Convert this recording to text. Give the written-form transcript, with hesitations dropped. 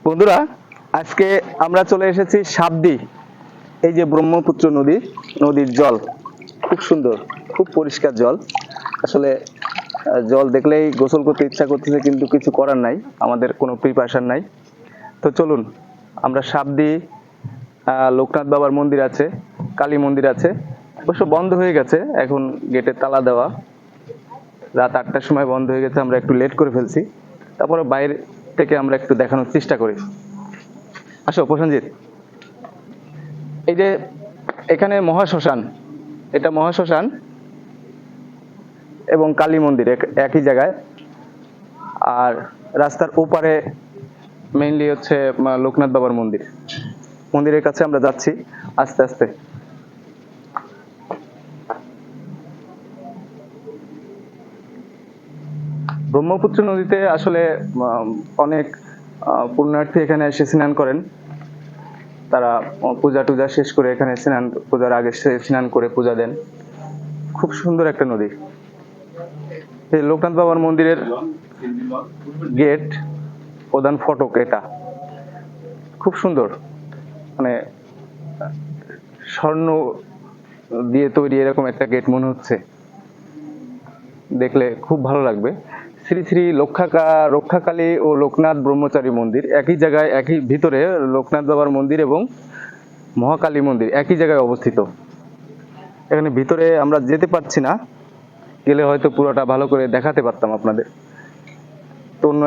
বন্ধুরা, আজকে আমরা চলে এসেছি সাবদি। এই যে ব্রহ্মপুত্র নদী, নদীর জল খুব সুন্দর, খুব পরিষ্কার জল। আসলে জল দেখলেই গোসল করতে ইচ্ছা করতেছে, কিন্তু কিছু করার নাই, আমাদের কোনো প্রিপারেশন নাই। তো চলুন আমরা সাবদি, লোকনাথ বাবার মন্দির আছে, কালী মন্দির আছে, অবশ্য বন্ধ হয়ে গেছে এখন, গেটে তালা দেওয়া। রাত 8টার সময় বন্ধ হয়ে গেছে, আমরা একটু লেট করে ফেলছি। তারপরে বাইরে থেকে আমরা একটু দেখানোর চেষ্টা করি। আসো প্রসেনজিৎ। এই যে এখানে মহাশ্মশান, এটা মহাশ্মশান এবং কালী মন্দির একই জায়গায়। আর রাস্তার ওপারে মেইনলি হচ্ছে লোকনাথ বাবার মন্দির। মন্দিরের কাছে আমরা যাচ্ছি আস্তে আস্তে। ব্রহ্মপুত্র নদীতে আসলে অনেক পুণ্যার্থী এখানে এসে স্নান করেন। তারা পূজা টুজা শেষ করে এখানে স্নান, পূজার আগে স্নান করে পূজা দেন। খুব সুন্দর একটা নদী। এই লোকনাথ বাবার মন্দিরের গেট, প্রধান ফটক এটা, খুব সুন্দর। মানে স্বর্ণ দিয়ে তৈরি এরকম একটা গেট মনে হচ্ছে, দেখলে খুব ভালো লাগবে। শ্রী শ্রী রক্ষাকালী ও লোকনাথ ব্রহ্মচারী মন্দির একই জায়গায়, একই ভিতরে লোকনাথ বাবার মন্দির এবং মহাকালী মন্দির একই জায়গায় অবস্থিত। এখানে ভিতরে আমরা যেতে পারছি না, গেলে হয়তো পুরোটা ভালো করে দেখাতে পারতাম আপনাদের। তো অন্য